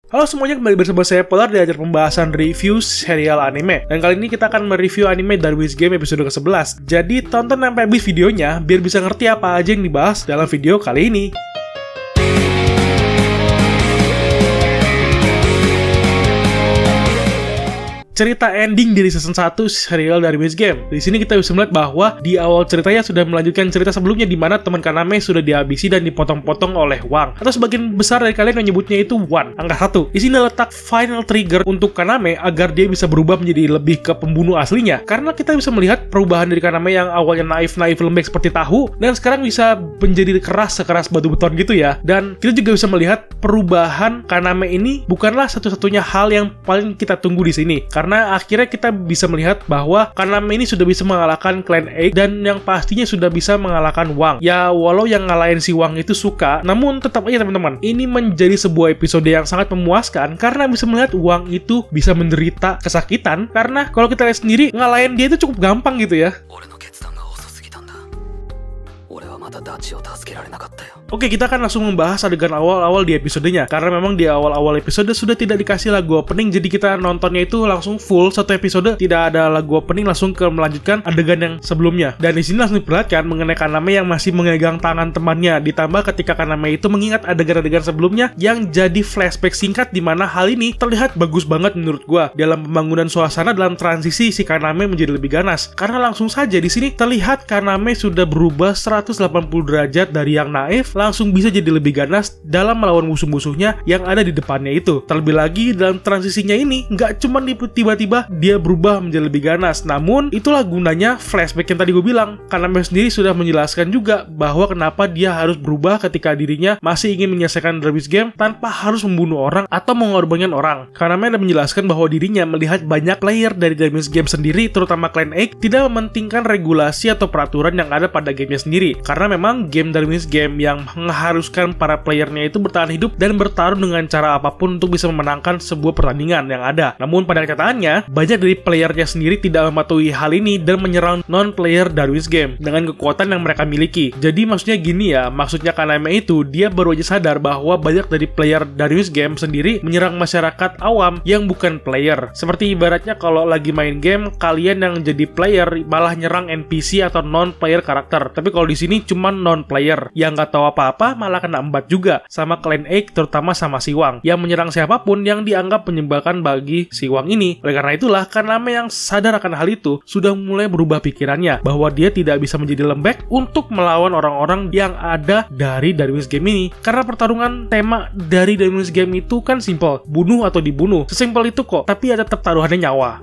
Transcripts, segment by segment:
Halo semuanya, kembali bersama saya Polar di acara pembahasan review serial anime. Dan kali ini kita akan mereview anime Darwin's Game episode ke-11. Jadi tonton sampai habis videonya biar bisa ngerti apa aja yang dibahas dalam video kali ini. Cerita ending dari season 1 serial Darwin's Game. Di sini kita bisa melihat bahwa di awal ceritanya sudah melanjutkan cerita sebelumnya di mana teman Kaname sudah dihabisi dan dipotong-potong oleh Wang. Atau sebagian besar dari kalian menyebutnya itu Wan, angka 1. Di sini letak final trigger untuk Kaname agar dia bisa berubah menjadi lebih ke pembunuh aslinya. Karena kita bisa melihat perubahan dari Kaname yang awalnya naif-naif lembek seperti tahu dan sekarang bisa menjadi keras sekeras batu beton gitu ya. Dan kita juga bisa melihat perubahan Kaname ini bukanlah satu-satunya hal yang paling kita tunggu di sini. Karena akhirnya kita bisa melihat bahwa Kaname ini sudah bisa mengalahkan Clan A dan yang pastinya sudah bisa mengalahkan Wang. Ya walau yang ngalahin si Wang itu suka, namun tetap aja teman-teman, ini menjadi sebuah episode yang sangat memuaskan karena bisa melihat Wang itu bisa menderita kesakitan. Karena kalau kita lihat sendiri, ngalahin dia itu cukup gampang gitu ya. Oke, kita akan langsung membahas adegan awal-awal di episodenya. Karena memang di awal-awal episode sudah tidak dikasih lagu opening, jadi kita nontonnya itu langsung full satu episode, tidak ada lagu opening, langsung ke melanjutkan adegan yang sebelumnya. Dan di sini langsung diperlihatkan mengenai Kaname yang masih memegang tangan temannya. Ditambah ketika Kaname itu mengingat adegan-adegan sebelumnya yang jadi flashback singkat, di mana hal ini terlihat bagus banget menurut gua dalam pembangunan suasana dalam transisi si Kaname menjadi lebih ganas. Karena langsung saja di sini terlihat Kaname sudah berubah 180 derajat dari yang naif langsung bisa jadi lebih ganas dalam melawan musuh-musuhnya yang ada di depannya itu. Terlebih lagi dalam transisinya ini nggak cuma tiba-tiba dia berubah menjadi lebih ganas, namun itulah gunanya flashback yang tadi gue bilang. Kaname sendiri sudah menjelaskan juga bahwa kenapa dia harus berubah ketika dirinya masih ingin menyelesaikan Darwin's Game tanpa harus membunuh orang atau mengorbankan orang. Kaname ada menjelaskan bahwa dirinya melihat banyak player dari Darwin's Game sendiri, terutama Clan A, tidak mementingkan regulasi atau peraturan yang ada pada gamenya sendiri. Karena memang game Darwin's Game yang mengharuskan para playernya itu bertahan hidup dan bertarung dengan cara apapun untuk bisa memenangkan sebuah pertandingan yang ada. Namun pada kenyataannya, banyak dari playernya sendiri tidak mematuhi hal ini dan menyerang non-player Darwin's Game dengan kekuatan yang mereka miliki. Jadi maksudnya gini ya, maksudnya Kaname itu dia baru aja sadar bahwa banyak dari player Darwin's Game sendiri menyerang masyarakat awam yang bukan player. Seperti ibaratnya kalau lagi main game, kalian yang jadi player malah nyerang NPC atau non-player karakter. Tapi kalau di sini cuma non-player yang nggak tahu apa-apa malah kena embat juga sama Clan A, terutama sama si Wang yang menyerang siapapun yang dianggap menyebalkan bagi si Wang ini. Oleh karena itulah Kaname yang sadar akan hal itu sudah mulai berubah pikirannya bahwa dia tidak bisa menjadi lembek untuk melawan orang-orang yang ada dari Darwin's Game ini. Karena pertarungan tema dari Darwin's Game itu kan simple, bunuh atau dibunuh, sesimpel itu kok. Tapi ada tetap taruhannya nyawa.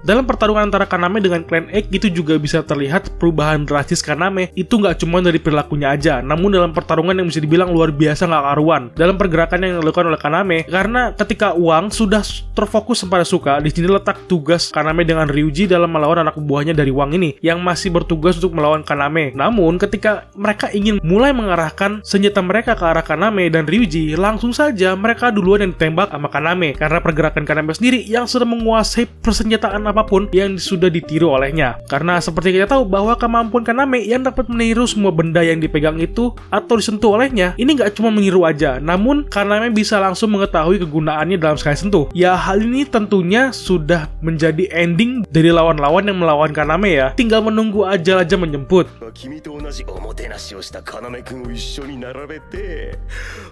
Dalam pertarungan antara Kaname dengan Clan A itu juga bisa terlihat perubahan drastis Kaname itu nggak cuma dari perilakunya aja, namun dalam pertarungan yang bisa dibilang luar biasa nggak karuan dalam pergerakan yang dilakukan oleh Kaname. Karena ketika Wang sudah terfokus pada Suka, di sini letak tugas Kaname dengan Ryuji dalam melawan anak buahnya dari Wang ini yang masih bertugas untuk melawan Kaname. Namun ketika mereka ingin mulai mengarahkan senjata mereka ke arah Kaname dan Ryuji, langsung saja mereka duluan yang ditembak sama Kaname karena pergerakan Kaname sendiri yang sudah menguasai persenjataan apapun yang sudah ditiru olehnya. Karena seperti kita tahu bahwa kemampuan Kaname yang dapat meniru semua benda yang dipegang itu atau disentuh olehnya, ini nggak cuma meniru aja, namun Kaname bisa langsung mengetahui kegunaannya dalam sekali sentuh. Ya hal ini tentunya sudah menjadi ending dari lawan-lawan yang melawan Kaname ya. Tinggal menunggu ajal aja menjemput.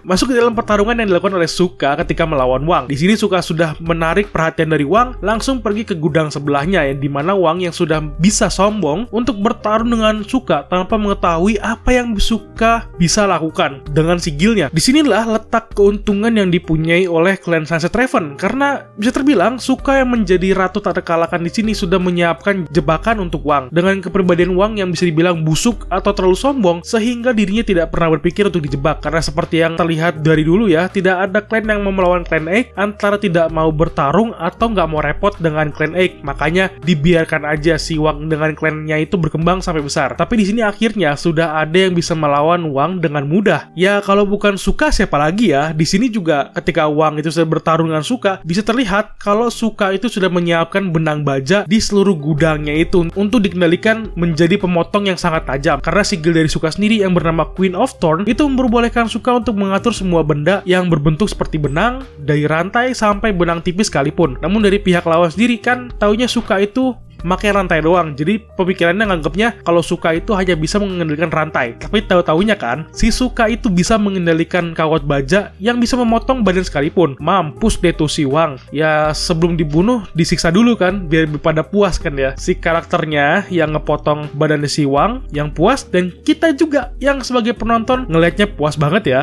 Masuk ke dalam pertarungan yang dilakukan oleh Suka ketika melawan Wang. Di sini Suka sudah menarik perhatian dari Wang, langsung pergi ke gudang sebelahnya yang dimana Wang yang sudah bisa sombong untuk bertarung dengan Suka tanpa mengetahui apa yang Suka bisa lakukan dengan sigilnya. Disinilah letak keuntungan yang dipunyai oleh Clan Sunset Raven, karena bisa terbilang Suka yang menjadi ratu tak terkalahkan di sini sudah menyiapkan jebakan untuk Wang dengan kepribadian Wang yang bisa dibilang busuk atau terlalu sombong sehingga dirinya tidak pernah berpikir untuk dijebak. Karena seperti yang terlihat dari dulu ya, tidak ada clan yang mau melawan Clan A antara tidak mau bertarung atau nggak mau repot dengan Clan A. makanya dibiarkan aja si Wang dengan klannya itu berkembang sampai besar. Tapi di sini akhirnya sudah ada yang bisa melawan Wang dengan mudah. Ya kalau bukan Suka siapa lagi ya? Di sini juga ketika Wang itu sudah bertarung dengan Suka, bisa terlihat kalau Suka itu sudah menyiapkan benang baja di seluruh gudangnya itu untuk dikendalikan menjadi pemotong yang sangat tajam. Karena sigil dari Suka sendiri yang bernama Queen of Thorn itu memperbolehkan Suka untuk mengatur semua benda yang berbentuk seperti benang, dari rantai sampai benang tipis sekalipun. Namun dari pihak lawan sendiri kan taunya Suka itu pakai rantai doang, jadi pemikirannya nganggapnya kalau Suka itu hanya bisa mengendalikan rantai. Tapi tahu-taunya kan, si Suka itu bisa mengendalikan kawat baja yang bisa memotong badan sekalipun. Mampus deh tuh si Wang. Ya sebelum dibunuh disiksa dulu kan, biar pada puas kan ya. Si karakternya yang ngepotong badannya si Wang yang puas, dan kita juga yang sebagai penonton ngelihatnya puas banget ya.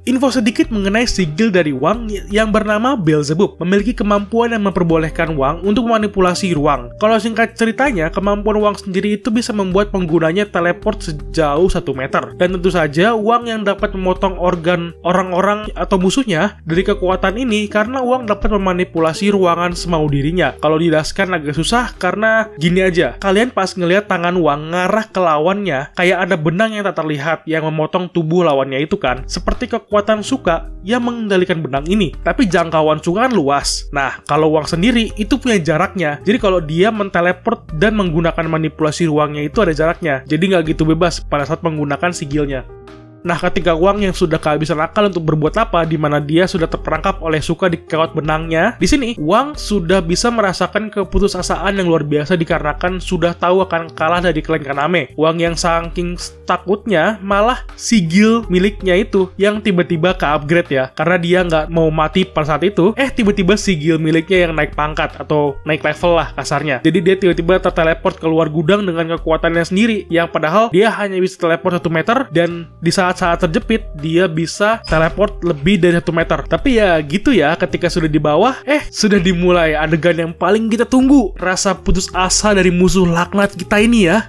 Info sedikit mengenai sigil dari Wang yang bernama Beelzebub, memiliki kemampuan yang memperbolehkan Wang untuk memanipulasi ruang. Kalau singkat ceritanya, kemampuan Wang sendiri itu bisa membuat penggunanya teleport sejauh 1 meter. Dan tentu saja Wang yang dapat memotong organ orang-orang atau musuhnya dari kekuatan ini karena Wang dapat memanipulasi ruangan semau dirinya. Kalau dijelaskan agak susah karena gini aja, kalian pas ngelihat tangan Wang ngarah ke lawannya, kayak ada benang yang tak terlihat yang memotong tubuh lawannya itu kan, seperti kekuatan Suka yang mengendalikan benang ini. Tapi jangkauan Suka kan luas. Nah, kalau Wang sendiri itu punya jaraknya. Jadi kalau dia menteleport dan menggunakan manipulasi ruangnya itu ada jaraknya. Jadi nggak gitu bebas pada saat menggunakan sigilnya. Nah, ketika Wang yang sudah kehabisan akal untuk berbuat apa, di mana dia sudah terperangkap oleh Suka di kawat benangnya, di sini Wang sudah bisa merasakan keputusasaan yang luar biasa dikarenakan sudah tahu akan kalah dari klan Kaname. Wang yang saking takutnya malah sigil miliknya itu yang tiba-tiba ke-upgrade ya, karena dia nggak mau mati pada saat itu. Tiba-tiba sigil miliknya yang naik pangkat atau naik level lah kasarnya. Jadi dia tiba-tiba terteleport keluar gudang dengan kekuatannya sendiri, yang padahal dia hanya bisa teleport 1 meter, dan di saat terjepit dia bisa teleport lebih dari 1 meter. Tapi ya gitu ya, ketika sudah di bawah sudah dimulai adegan yang paling kita tunggu, rasa putus asa dari musuh laknat kita ini ya.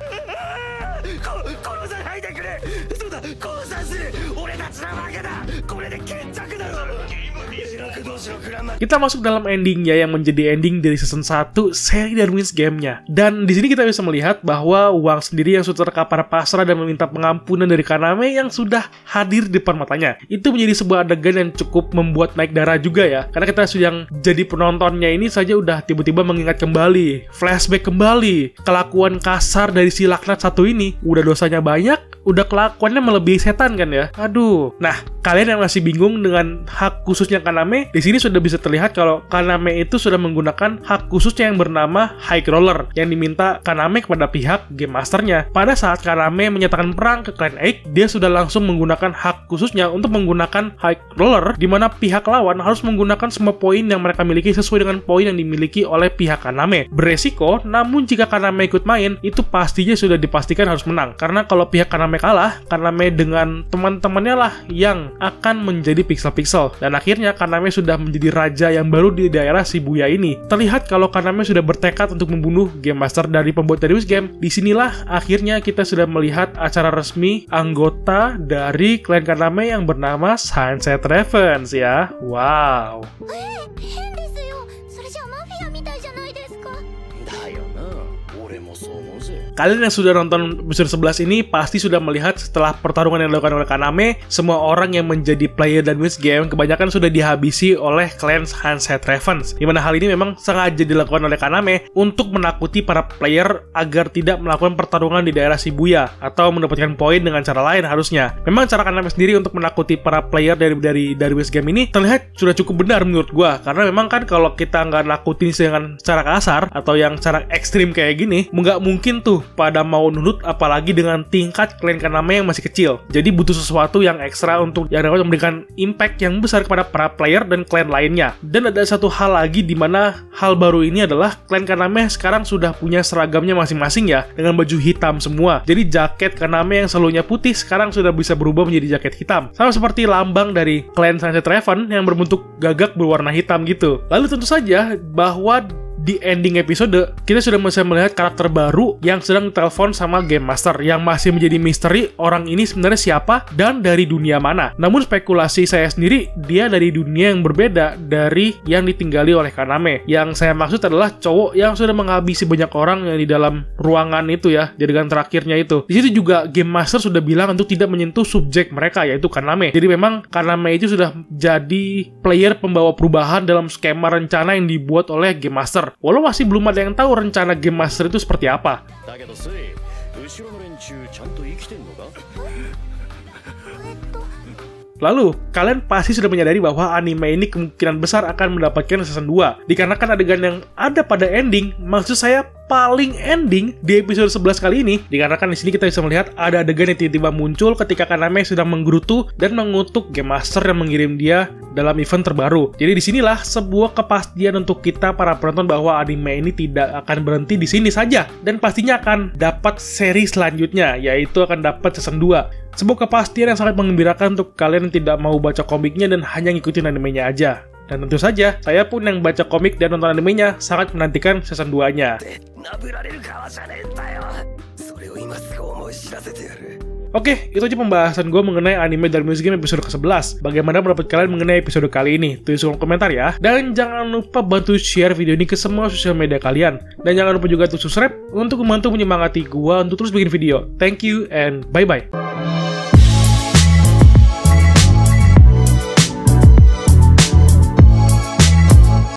Kita masuk dalam endingnya yang menjadi ending dari season 1 seri Darwin's Game-nya. Dan di sini kita bisa melihat bahwa Wang sendiri yang sudah terkapar pasrah dan meminta pengampunan dari Kaname yang sudah hadir di depan matanya. Itu menjadi sebuah adegan yang cukup membuat naik darah juga ya. Karena kita yang jadi penontonnya ini saja udah tiba-tiba mengingat kembali, flashback kembali, kelakuan kasar dari si laknat satu ini. Udah dosanya banyak, udah kelakuannya melebihi setan kan ya. Aduh. Nah, kalian yang masih bingung dengan hak khususnya Kaname, di sini sudah bisa terlihat kalau Kaname itu sudah menggunakan hak khususnya yang bernama High Roller yang diminta Kaname kepada pihak Game Masternya. Pada saat Kaname menyatakan perang ke Clan Egg, dia sudah langsung menggunakan hak khususnya untuk menggunakan High Roller, di mana pihak lawan harus menggunakan semua poin yang mereka miliki sesuai dengan poin yang dimiliki oleh pihak Kaname. Beresiko, namun jika Kaname ikut main, itu pastinya sudah dipastikan harus menang. Karena kalau pihak Kaname kalah, Kaname dengan teman-temannya lah yang akan menjadi pixel-pixel. Dan akhirnya Kaname sudah menjadi raja yang baru di daerah Shibuya ini. Terlihat kalau Kaname sudah bertekad untuk membunuh Game Master dari pembuat Darwin's Game. Disinilah akhirnya kita sudah melihat acara resmi anggota dari klan Kaname yang bernama Sunset Ravens ya. Wow. Kalian yang sudah nonton episode 11 ini pasti sudah melihat setelah pertarungan yang dilakukan oleh Kaname, semua orang yang menjadi player Darwin's Game kebanyakan sudah dihabisi oleh klan Sunset Ravens. Dimana hal ini memang sengaja dilakukan oleh Kaname untuk menakuti para player agar tidak melakukan pertarungan di daerah Shibuya atau mendapatkan poin dengan cara lain harusnya. Memang cara Kaname sendiri untuk menakuti para player dari Darwin's Game ini terlihat sudah cukup benar menurut gua, karena memang kan kalau kita nggak nakutin dengan cara kasar atau yang cara ekstrim kayak gini, nggak mungkin tuh pada mau nurut, apalagi dengan tingkat klan Kaname yang masih kecil. Jadi butuh sesuatu yang ekstra untuk yang dapat memberikan impact yang besar kepada para player dan klan lainnya. Dan ada satu hal lagi di mana hal baru ini adalah klan Kaname sekarang sudah punya seragamnya masing-masing ya, dengan baju hitam semua. Jadi jaket Kaname yang selalunya putih sekarang sudah bisa berubah menjadi jaket hitam. Sama seperti lambang dari klan Sunset Raven yang berbentuk gagak berwarna hitam gitu. Lalu tentu saja bahwa di ending episode, kita sudah bisa melihat karakter baru yang sedang ditelepon sama Game Master, yang masih menjadi misteri orang ini sebenarnya siapa dan dari dunia mana. Namun spekulasi saya sendiri, dia dari dunia yang berbeda dari yang ditinggali oleh Kaname. Yang saya maksud adalah cowok yang sudah menghabisi banyak orang yang di dalam ruangan itu ya, di adegan terakhirnya itu. Di situ juga Game Master sudah bilang untuk tidak menyentuh subjek mereka, yaitu Kaname. Jadi memang Kaname itu sudah jadi player pembawa perubahan dalam skema rencana yang dibuat oleh Game Master. Walau masih belum ada yang tahu rencana Game Master itu seperti apa. Lalu, kalian pasti sudah menyadari bahwa anime ini kemungkinan besar akan mendapatkan season 2. Dikarenakan adegan yang ada pada ending, maksud saya paling ending di episode 11 kali ini. Dikarenakan di sini kita bisa melihat ada adegan yang tiba-tiba muncul ketika Kaname sedang menggerutu dan mengutuk Game Master yang mengirim dia dalam event terbaru. Jadi disinilah sebuah kepastian untuk kita para penonton bahwa anime ini tidak akan berhenti di sini saja. Dan pastinya akan dapat seri selanjutnya, yaitu akan dapat season 2. Sebuah kepastian yang sangat mengembirakan untuk kalian yang tidak mau baca komiknya dan hanya ngikutin animenya aja. Dan tentu saja, saya pun yang baca komik dan nonton animenya sangat menantikan season 2-nya. Oke, itu aja pembahasan gue mengenai anime dan music game episode ke-11. Bagaimana pendapat kalian mengenai episode kali ini? Tulis kolom komentar ya. Dan jangan lupa bantu share video ini ke semua sosial media kalian. Dan jangan lupa juga untuk subscribe untuk membantu menyemangati gue untuk terus bikin video. Thank you and bye-bye.